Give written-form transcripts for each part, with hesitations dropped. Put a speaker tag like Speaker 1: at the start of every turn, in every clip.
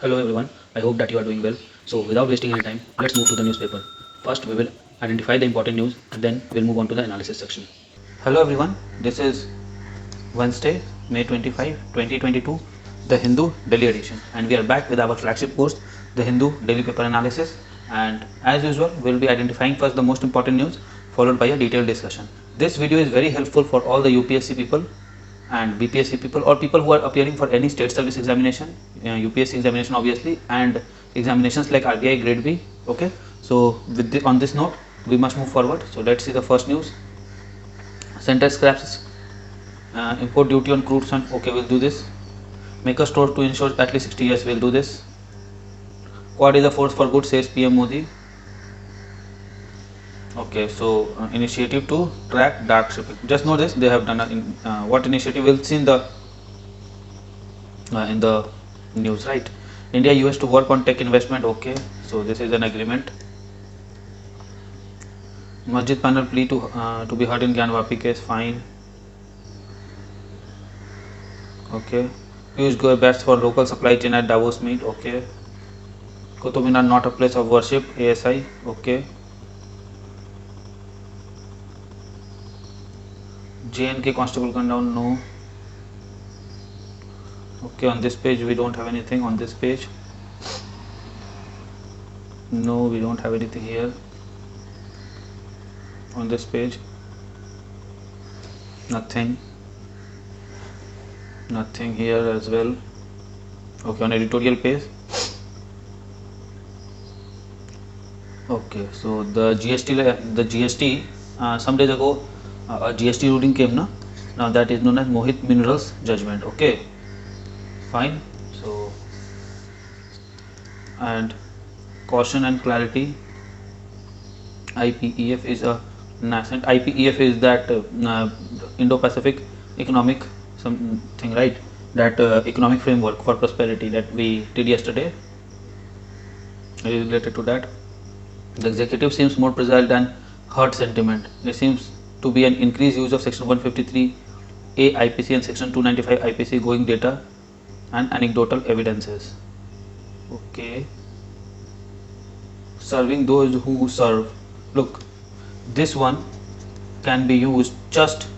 Speaker 1: Hello everyone, I hope that you are doing well. So without wasting any time, let's move to the newspaper. First we will identify the important news and then we'll move on to the analysis section. Hello everyone, this is Wednesday, May 25, 2022, the Hindu Daily Edition, and we are back with our flagship post, the Hindu Daily Paper Analysis, and as usual we'll be identifying first the most important news followed by a detailed discussion. This video is very helpful for all the UPSC people and BPSC people or people who are appearing for any state service examination, UPSC examination obviously, and examinations like RBI Grade B. Okay, so on this note we must move forward. So let's see the first news. Center scraps import duty on crude and okay, we'll do this. Make a store to ensure at least 60 years, we'll do this. Quad is a force for good, says PM Modi. Okay, so initiative to track dark shipping. Just know this, they have done what initiative we'll see in the news, right? India US to work on tech investment. Okay, so this is an agreement. Masjid panel plea to be heard in Gyanvapi case. Fine. Okay. Piyush Goyal bets for local supply chain at Davos meet. Okay. QUTUB Minar not a place of worship. ASI. Okay. JNK constable gun down. No. Okay, on this page we don't have anything. On this page, no, we don't have anything here. On this page, nothing here as well. Okay, on editorial page. Okay, so the GST some days ago a GST ruling came now that is known as Mohit Minerals judgment. Okay, fine. So and caution and clarity, IPEF is a nascent. IPEF is that Indo-Pacific economic something, right? That economic framework for prosperity that we did yesterday. Related to that, the executive seems more fragile than herd sentiment. There seems to be an increased use of section 153A IPC and section 295 IPC going data and anecdotal evidences. Okay, serving those who serve. Look, this one can be used, just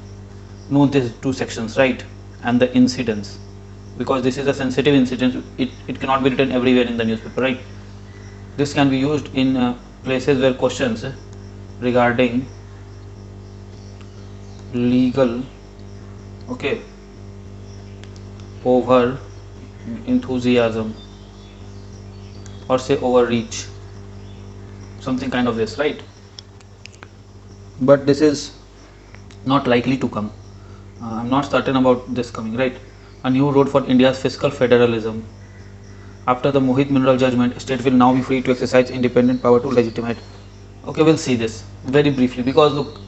Speaker 1: know these two sections, right, and the incidents, because this is a sensitive incident. It cannot be written everywhere in the newspaper, right? This can be used in places where questions regarding legal, okay, over enthusiasm or say overreach, something kind of this, right? But this is not likely to come. I'm not certain about this coming, right? A new road for India's fiscal federalism. After the Mohit Mineral judgment, state will now be free to exercise independent power to legitimate. Okay, we'll see this very briefly, because look,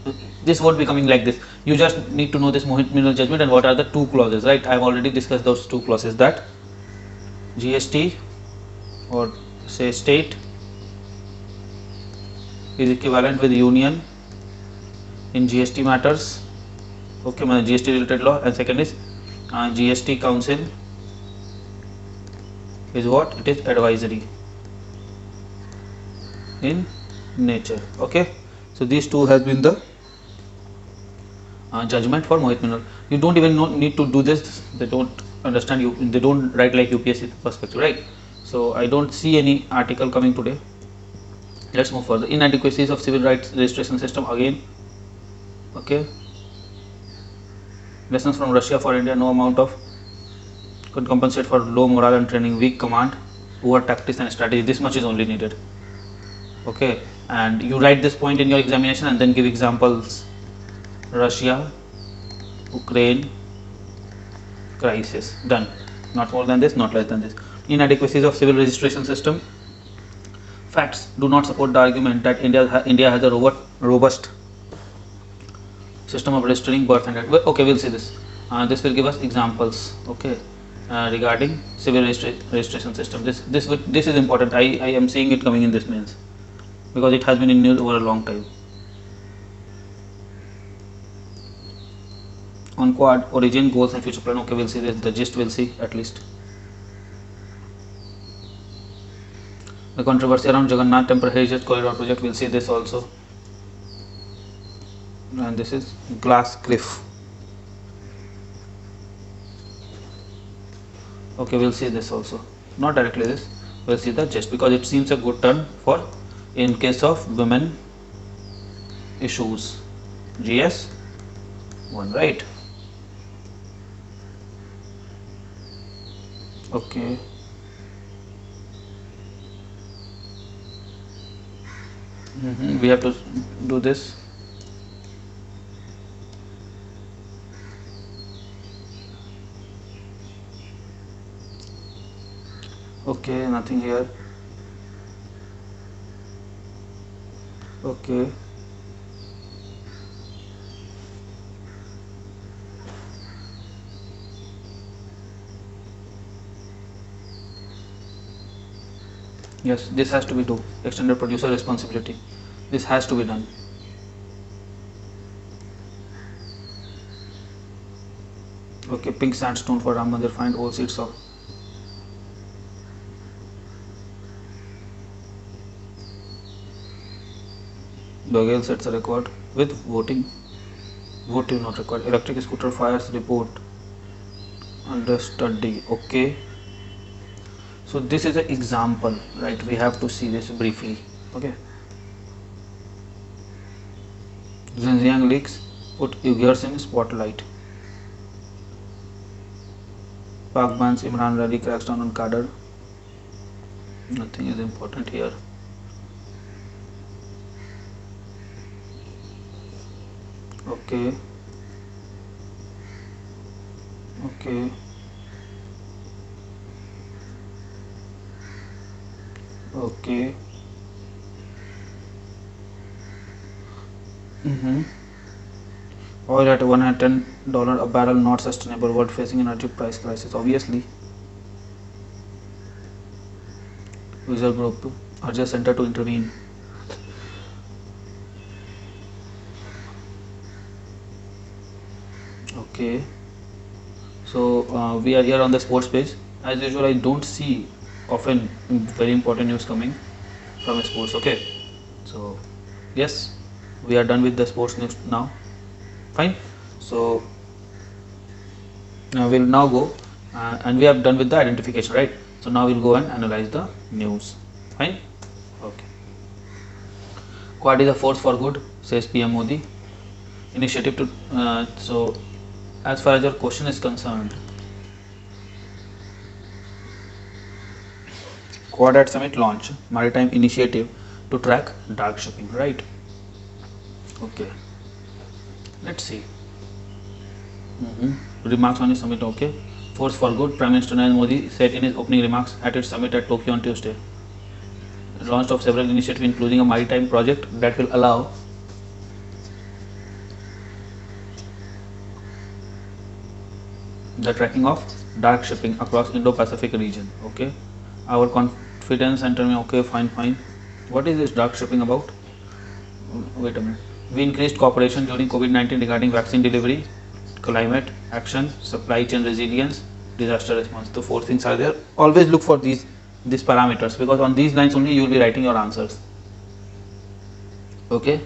Speaker 1: this won't be coming like this. You just need to know this Mohit Mineral judgment and what are the two clauses, right? I've already discussed those two clauses, that GST or say state is equivalent with union in GST matters. Okay, GST related law. And second is GST council is what? It is advisory in nature. Okay, so these two has been the judgment for Mohit Mineral. You don't even need to do this. They don't understand you. They don't write like UPSC perspective, right? So I don't see any article coming today. Let's move further. Inadequacies of civil rights registration system again. Okay. Lessons from Russia for India. No amount of could compensate for low morale and training, weak command, poor tactics and strategy. This much is only needed. Okay, and you write this point in your examination and then give examples. Russia, Ukraine crisis. Done. Not more than this, not less than this. Inadequacies of civil registration system. Facts do not support the argument that India has a robust system of registering birth and death. Okay, we'll see this. This will give us examples. Okay, regarding civil registration system. This is important. I am seeing it coming in this mains because it has been in news over a long time. On quad, origin, goals and future plan. Okay, we'll see this. The gist we'll see at least. The controversy around Jagannath Temple Heritage Corridor project, we'll see this also. And this is Glass Cliff. Okay, we'll see this also. Not directly this, we'll see the gist, because it seems a good term for in case of women issues. GS 1, right? Okay. We have to do this. Okay, nothing here. Okay. Yes, this has to be done. Extended producer responsibility. This has to be done. Okay, pink sandstone for Ram Mandir, find all seats of. Dogale sets a record with voting. Voting not required. Electric scooter fires report under study. Okay. So this is an example, right? We have to see this briefly. Okay. Xinjiang leaks put Uyghurs in spotlight. Pak bans Imran rally cracks down on cadre. Nothing is important here. Okay. Okay. Okay. Oil at $110 a barrel, not sustainable. World facing energy price crisis. Obviously. User group urges center to intervene. Okay. So we are here on the sports page. As usual, I don't see often very important news coming from sports. Okay. So yes, we are done with the sports news now. Fine. So now we'll now go and we have done with the identification, right? So now we'll go and analyze the news. Fine. Okay. Quad is a force for good, says PM Modi. Initiative to so as far as your question is concerned, Quad at Summit launch maritime initiative to track dark shipping, right? Okay. Let's see. Remarks on the summit. Okay. Force for good. Prime Minister Narendra Modi said in his opening remarks at its summit at Tokyo on Tuesday. Launched of several initiatives, including a maritime project that will allow the tracking of dark shipping across Indo-Pacific region. Okay. Our confidence center. Okay. Fine. What is this dark shipping about? Wait a minute. We increased cooperation during COVID-19 regarding vaccine delivery, climate action, supply chain resilience, disaster response. The 4 things are there. Always look for these parameters, because on these lines only you will be writing your answers. Okay.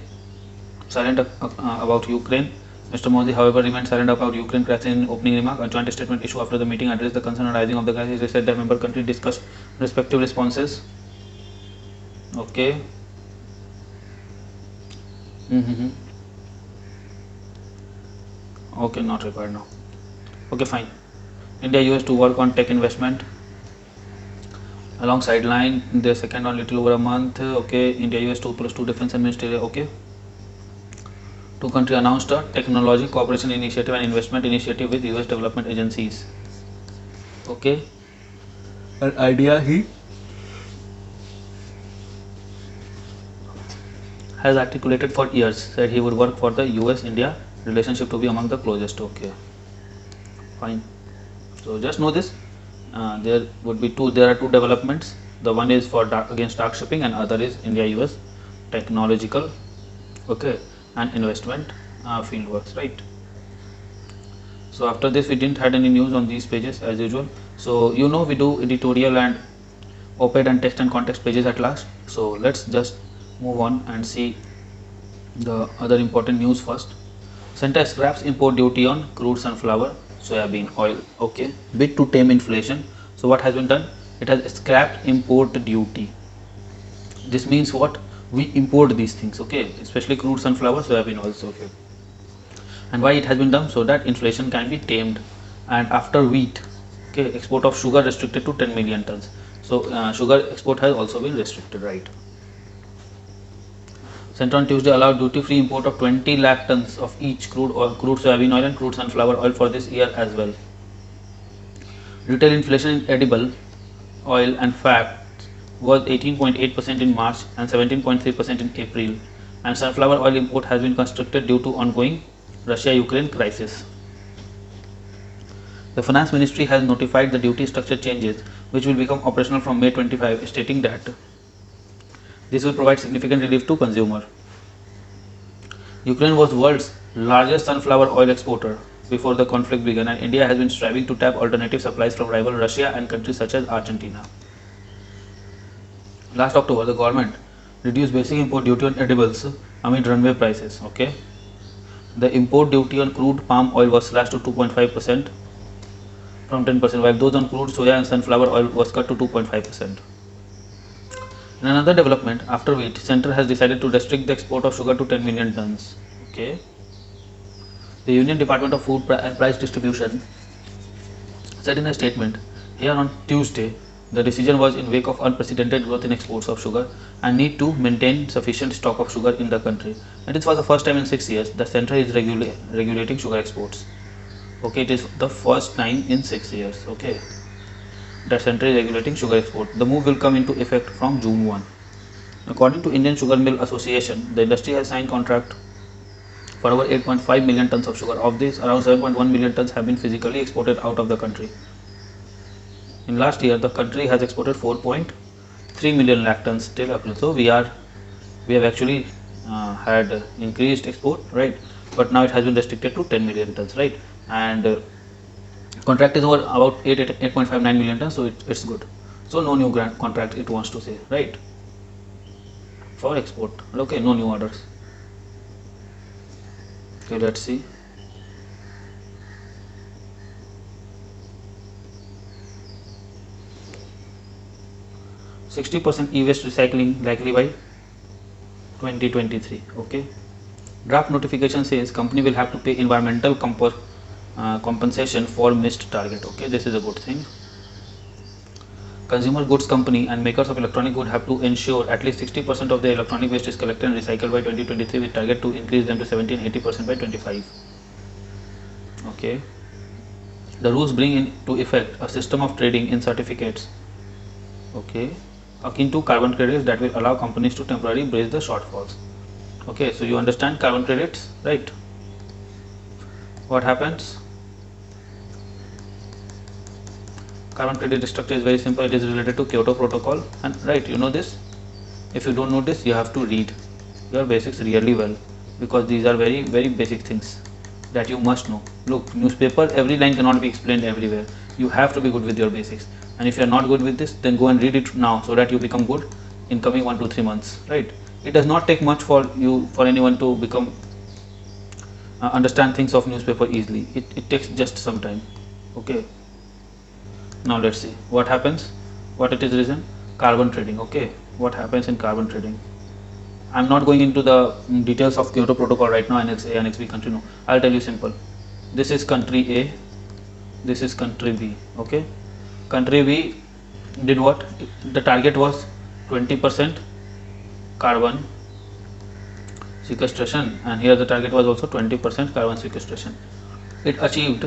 Speaker 1: Silent about Ukraine. Mr. Modi, however, remained silent about Ukraine crisis in opening remark. A joint statement issued after the meeting addressed the concern arising of the crisis. They said that member countries discussed respective responses. Okay. Okay, not required now. Okay, fine. India US to work on tech investment along sideline. The second on little over a month. Okay, India US 2+2 defense and ministerial. Okay. Two countries announced a technology cooperation initiative and investment initiative with US development agencies. Okay. An idea he has articulated for years, said he would work for the US-India relationship to be among the closest. Okay, fine. So just know this. There are two developments. The one is for against dark shipping, and other is India-US technological, okay, and investment field works, right? So after this, we didn't had any news on these pages as usual. So we do editorial and op-ed and text and context pages at last. So let's just move on and see the other important news first. Center scraps import duty on crude sunflower, soybean oil. Okay, bid to tame inflation. So what has been done? It has scrapped import duty. This means what? We import these things, okay, especially crude sunflower, soybean oils, okay. And why it has been done? So that inflation can be tamed. And after wheat, okay, export of sugar restricted to 10 million tons. So sugar export has also been restricted, right? Center on Tuesday allowed duty-free import of 20 lakh tons of each crude oil, crude soybean oil and crude sunflower oil for this year as well. Retail inflation in edible oil and fat was 18.8% in March and 17.3% in April, and sunflower oil import has been constricted due to ongoing Russia-Ukraine crisis. The Finance Ministry has notified the duty structure changes which will become operational from May 25, stating that this will provide significant relief to consumer. Ukraine was world's largest sunflower oil exporter before the conflict began, and India has been striving to tap alternative supplies from rival Russia and countries such as Argentina. Last October, the government reduced basic import duty on edibles amid runaway prices. Okay, the import duty on crude palm oil was slashed to 2.5% from 10%, while those on crude soya and sunflower oil was cut to 2.5%. In another development, after wheat, Center has decided to restrict the export of sugar to 10 million tons. Okay, the Union Department of Food and Price Distribution said in a statement here on Tuesday, the decision was in wake of unprecedented growth in exports of sugar and need to maintain sufficient stock of sugar in the country. And it was the first time in 6 years the Center is regulating sugar exports. Okay, it is the first time in 6 years. Okay, that Center is regulating sugar export. The move will come into effect from June 1. According to Indian Sugar Mill Association, the industry has signed contract for over 8.5 million tons of sugar. Of this, around 7.1 million tons have been physically exported out of the country. In last year, the country has exported 4.3 million lakh tons till April. So we have actually had increased export, right? But now it has been restricted to 10 million tons, right? And contract is over about 8.59 million tons, so it's good. So no new grant contract, it wants to say, right? For export, okay, no new orders. Okay, let's see. %60% e-waste recycling likely by 2023. Okay. Draft notification says company will have to pay environmental compensation for missed target. Okay, this is a good thing. Consumer goods company and makers of electronic goods have to ensure at least 60% of their electronic waste is collected and recycled by 2023, with target to increase them to 70 and 80% by 25. Okay. The rules bring into effect a system of trading in certificates, okay, akin to carbon credits that will allow companies to temporarily bridge the shortfalls. Okay, so you understand carbon credits, right? What happens? Carbon credit structure is very simple. It is related to Kyoto Protocol, and right, you know this. If you don't know this, you have to read your basics really well, because these are very, very basic things that you must know. Look, newspaper, every line cannot be explained everywhere. You have to be good with your basics, and if you are not good with this, then go and read it now so that you become good in coming 1 to 3 months, right? It does not take much for anyone to become understand things of newspaper easily. It takes just some time. Okay, now let's see what happens, what it is written. Carbon trading. Okay, what happens in carbon trading? I'm not going into the details of Kyoto Protocol right now, Annex A, Annex B country. No, I'll tell you simple. This is country A, this is country B. Okay, country B did what? The target was 20% carbon sequestration, and here the target was also 20% carbon sequestration. It achieved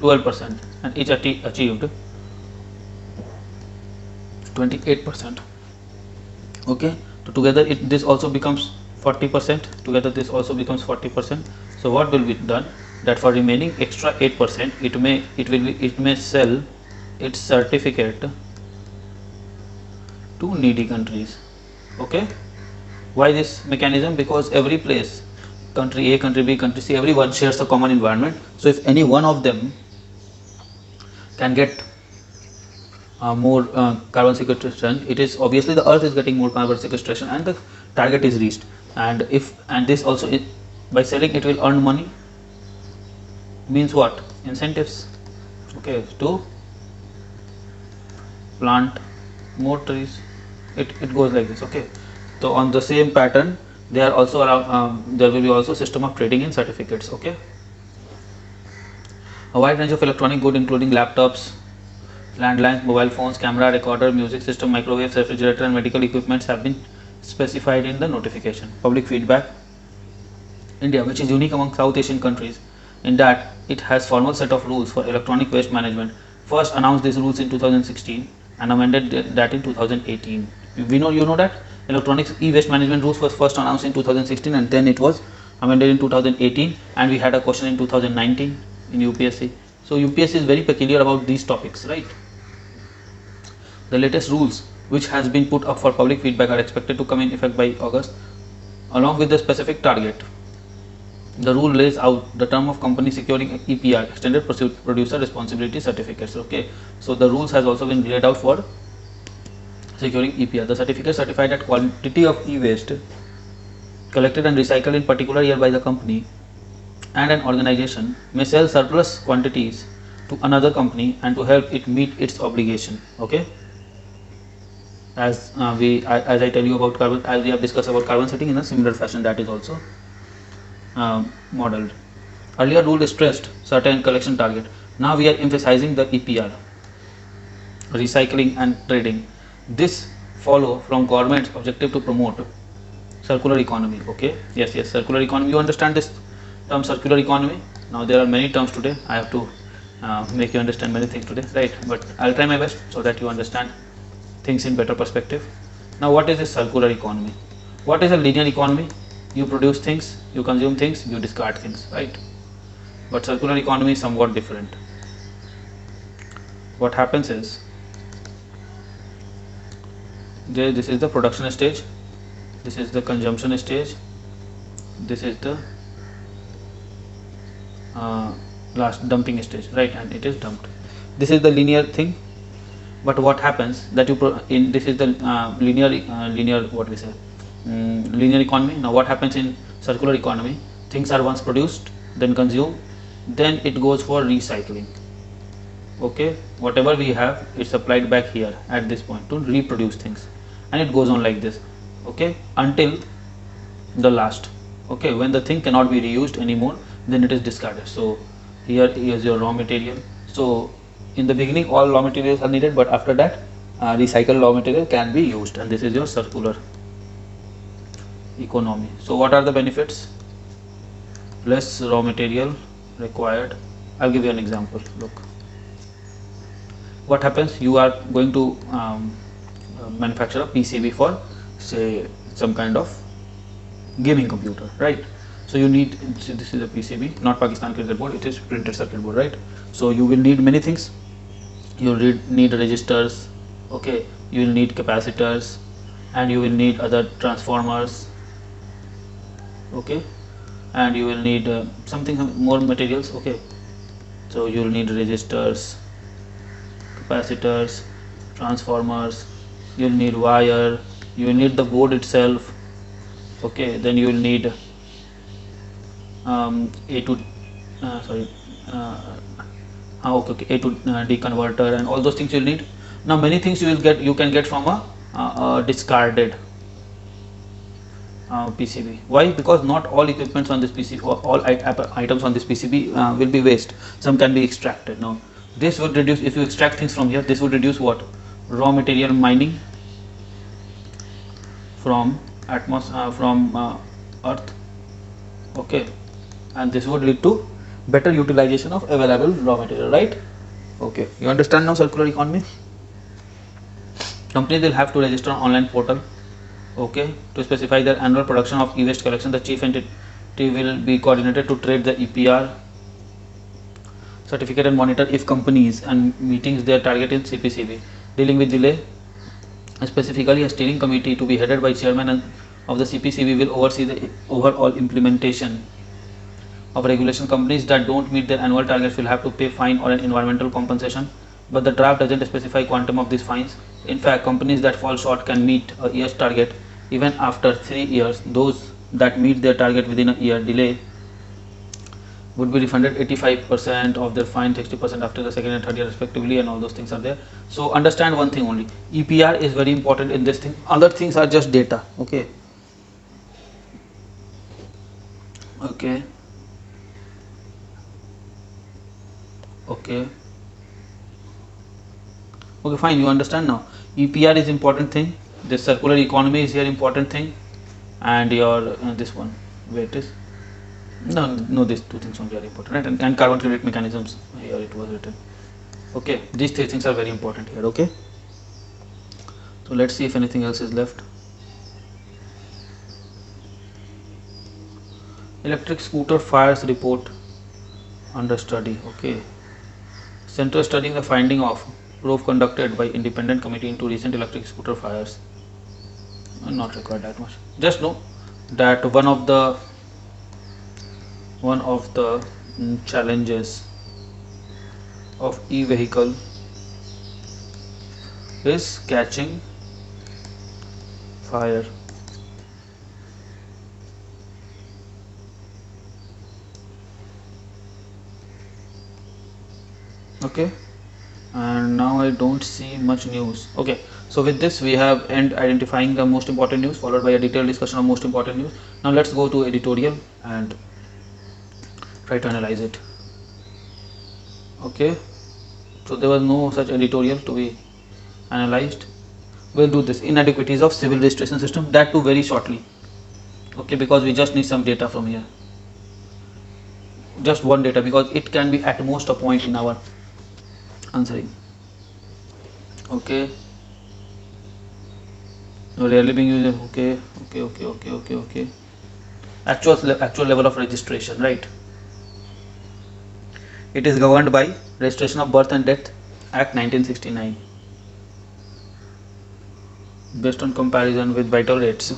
Speaker 1: 12%, and each achieved 28%. Okay, so together this also becomes 40%. Together this also becomes 40%. So what will be done? That for remaining extra 8%, it may sell its certificate to needy countries. Okay, why this mechanism? Because every place, country A, country B, country C, everyone shares a common environment. So if any one of them can get more carbon sequestration, it is obviously the earth is getting more carbon sequestration and the target is reached. And this also by selling it will earn money, means what? Incentives, okay, to plant more trees. It goes like this, okay. So on the same pattern, they are also around, there will be also system of trading in certificates, okay. A wide range of electronic goods including laptops, landlines, mobile phones, camera, recorder, music system, microwaves, refrigerator and medical equipments have been specified in the notification. Public feedback. India, which is unique among South Asian countries in that it has formal set of rules for electronic waste management, first announced these rules in 2016 and amended that in 2018. You know that electronics e-waste management rules was first announced in 2016 and then it was amended in 2018, and we had a question in 2019 in UPSC. So UPSC is very peculiar about these topics, right? The latest rules which has been put up for public feedback are expected to come in effect by August along with the specific target. The rule lays out the term of company securing EPR, extended producer responsibility certificates, okay. So the rules has also been laid out for securing EPR. The certificate certify that quantity of e-waste collected and recycled in particular year by the company and an organization may sell surplus quantities to another company and to help it meet its obligation, okay. As I tell you about carbon, as we have discussed about carbon setting in a similar fashion, that is also modeled. Earlier rule stressed certain collection target. Now we are emphasizing the EPR, recycling and trading. This follow from government's objective to promote circular economy, okay. Yes, circular economy. You understand this term circular economy? Now there are many terms today. I have to make you understand many things today, right? But I'll try my best so that you understand things in better perspective. Now what is a circular economy? What is a linear economy? You produce things, you consume things, you discard things, right? But circular economy is somewhat different. What happens is, this is the production stage, this is the consumption stage, this is the last dumping stage, right? And it is dumped. This is the linear thing. But what happens that this is the linear what we say linear economy. Now what happens in circular economy? Things are once produced, then consumed, then it goes for recycling, okay. Whatever we have, it's applied back here at this point to reproduce things, and it goes on like this, okay, until the last, okay. When the thing cannot be reused anymore, then it is discarded. So here is your raw material. So in the beginning all raw materials are needed, but after that recycled raw material can be used, and this is your circular economy. So what are the benefits? Less raw material required. I'll give you an example. Look, what happens, you are going to manufacture a PCB for say some kind of gaming computer, right? So you need, this is a PCB, not Pakistan cricket board, it is printed circuit board, right? So you will need many things. You will need resistors, okay, you will need capacitors, and you will need other transformers, okay, and you will need something more materials, okay. So you will need resistors, capacitors, transformers, you will need wire, you will need the board itself, okay. Then you will need A to D converter and all those things you will need. Now many things you can get from a discarded PCB. Why? Because not all equipments on this PCB, or all items on this PCB will be waste. Some can be extracted. Now this would reduce, if you extract things from here, this would reduce what? Raw material mining from earth, okay, and this would lead to better utilization of available raw material, right? Okay, you understand now circular economy. Companies will have to register on online portal, okay, to specify their annual production of e-waste collection. The chief entity will be coordinated to trade the EPR certificate and monitor if companies and meetings their target in CPCB. Dealing with delay, specifically a steering committee to be headed by chairman of the CPCB will oversee the overall implementation of regulation. Companies that don't meet their annual targets will have to pay fine or an environmental compensation. but the draft doesn't specify quantum of these fines. In fact, companies that fall short can meet a year's target even after 3 years. Those that meet their target within a year delay would be refunded 85% of their fine, 60% after the second and third year respectively, and all those things are there. So understand one thing only, EPR is very important in this thing, other things are just data. Okay, okay, okay, okay, fine, you understand now. EPR is important thing, this circular economy is here important thing, and your this one, where it is, no, these two things only are important, right? And carbon credit mechanisms, here it was written. Okay, these three things are very important here. Okay, so let's see if anything else is left. Electric scooter fires report under study. Okay, center studying the finding of probe conducted by independent committee into recent electric scooter fires. Not required that much, just know that one of the challenges of e-vehicle is catching fire. Okay, and now I don't see much news. Okay, so with this we have end identifying the most important news, followed by a detailed discussion of most important news. Now let's go to editorial and try to analyze it. Okay, so there was no such editorial to be analyzed. We'll do this, inadequacies of civil registration system, that too very shortly. Okay, because we just need some data from here, just one data, because it can be at most a point in our answering. Okay, rarely being used. Okay, actual level of registration, right? It is governed by Registration of Birth and Death Act 1969, based on comparison with vital rates.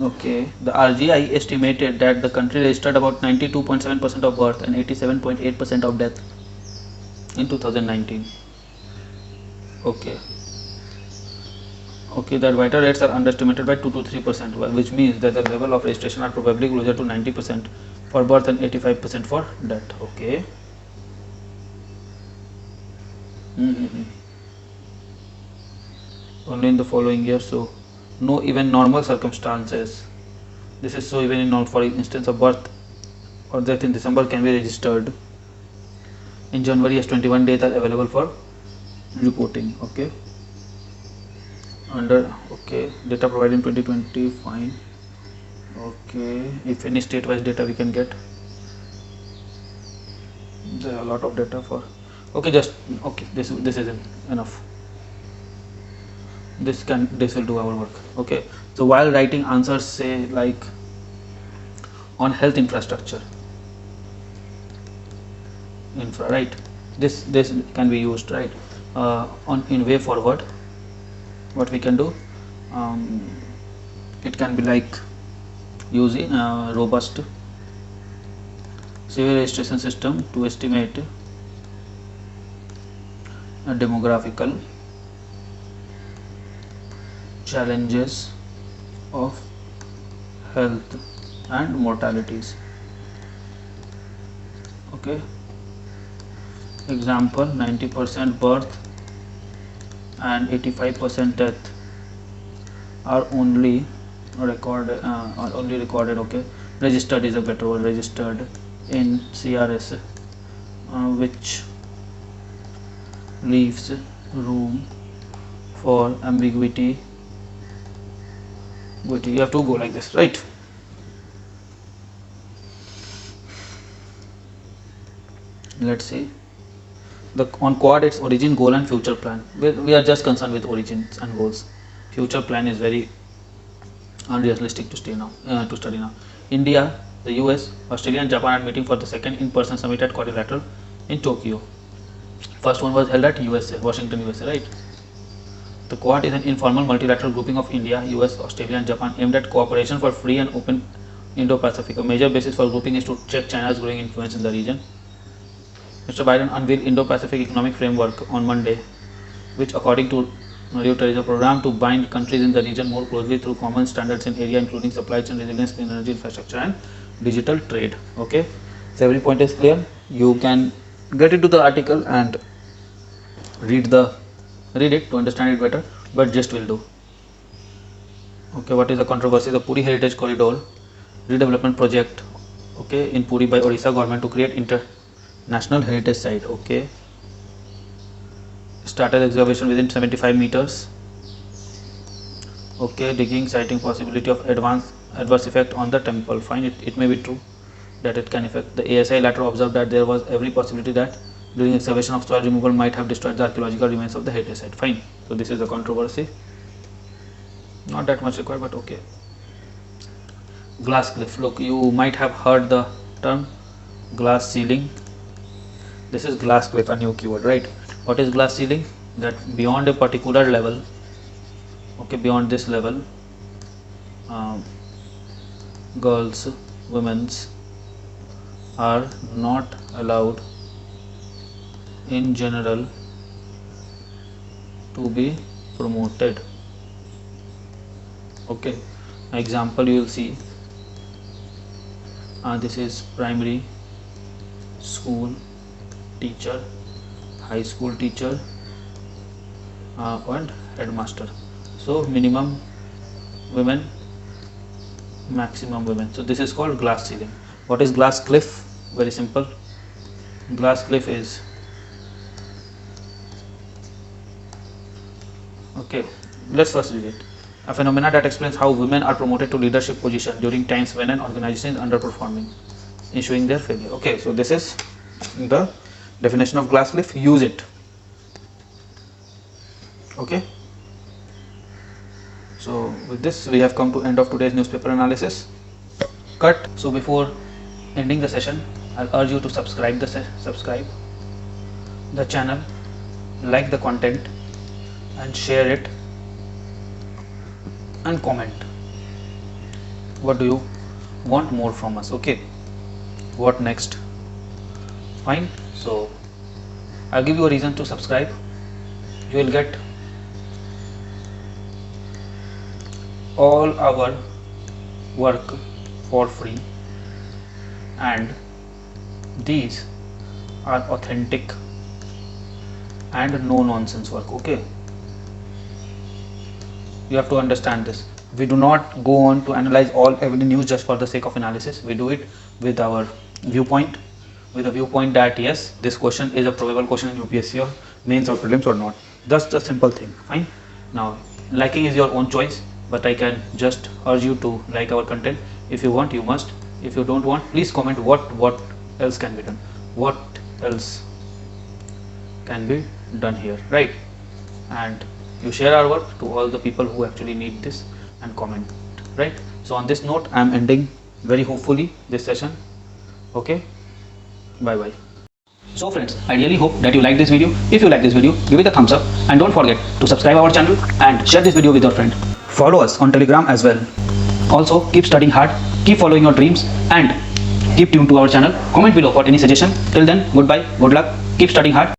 Speaker 1: Okay, the RGI estimated that the country registered about 92.7% of birth and 87.8% of death in 2019. Okay, that vital rates are underestimated by 2 to 3%, which means that the level of registration are probably closer to 90% for birth and 85% for death. Okay. Only in the following year, so no even normal circumstances. This is so even in, for instance, of birth or death in December can be registered in January, as 21 days are available for reporting. Okay, under data provided in 2020, fine. Okay, if any state-wise data we can get, there are a lot of data for. Okay, just this isn't enough. This will do our work. Okay, so while writing answers, say like on health infrastructure, right? This can be used, right? In way forward, what we can do, it can be like using a robust civil registration system to estimate a demographical challenges of health and mortalities. Okay, example, 90% birth and 85% death are only recorded, okay, registered is a better word, registered in CRS, which leaves room for ambiguity. You have to go like this, right? Let's see. On quad, it's origin, goal and future plan. We are just concerned with origins and goals. Future plan is very unrealistic to study now. India, the US, Australia and Japan are meeting for the second in-person summit at Quadrilateral in Tokyo. First one was held at USA, Washington, USA, right? The Quad is an informal multilateral grouping of India, US, Australia and Japan aimed at cooperation for free and open Indo-Pacific. A major basis for grouping is to check China's growing influence in the region. Mr. Biden unveiled Indo-Pacific Economic Framework on Monday, which according to Reuters is a program to bind countries in the region more closely through common standards in area including supply chain resilience, clean energy infrastructure and digital trade. Okay, so every point is clear. You can get into the article and read it to understand it better, but just will do. Okay, what is the controversy? The Puri Heritage Corridor redevelopment project, okay, in Puri by Odisha government to create international heritage site. Okay, started excavation within 75 meters. Okay, digging citing possibility of adverse effect on the temple. Fine, it may be true that it can affect. The ASI later observed that there was every possibility that during excavation of soil removal might have destroyed the archaeological remains of the heritage site. Fine, so this is a controversy, not that much required, but okay. Glass cliff. Look, you might have heard the term glass ceiling. This is glass cliff, a new keyword, right? What is glass ceiling? That beyond a particular level, okay, beyond this level, girls, women's are not allowed in general to be promoted. Okay, example you will see, this is primary school teacher, high school teacher, and headmaster. So minimum women, maximum women. So this is called glass ceiling. What is glass cliff? Very simple. Glass cliff is, okay, let's first read it. A phenomena that explains how women are promoted to leadership position during times when an organization is underperforming, ensuring their failure. Okay, so this is the definition of glass cliff. Use it. Okay, so with this we have come to end of today's newspaper analysis. Cut. So before ending the session, I'll urge you to subscribe the channel, like the content and share it, and comment what do you want more from us. Okay, what next? Fine, so I'll give you a reason to subscribe. You will get all our work for free, and these are authentic and no nonsense work. Okay, you have to understand this. We do not go on to analyze every news just for the sake of analysis. We do it with our viewpoint, with a viewpoint that yes, this question is a probable question in UPSC or mains or prelims or not. That's the simple thing. Fine. Now, liking is your own choice, but I can just urge you to like our content. If you want, you must. If you don't want, please comment what else can be done. What else can be done here, right? And you share our work to all the people who actually need this and comment, right? So on this note, I am ending very hopefully this session. Okay, bye bye. So friends, I really hope that you like this video. If you like this video, give it a thumbs up and don't forget to subscribe our channel and share this video with your friend. Follow us on Telegram as well. Also, keep studying hard, keep following your dreams and keep tuned to our channel. Comment below for any suggestion. Till then, goodbye, good luck, keep studying hard.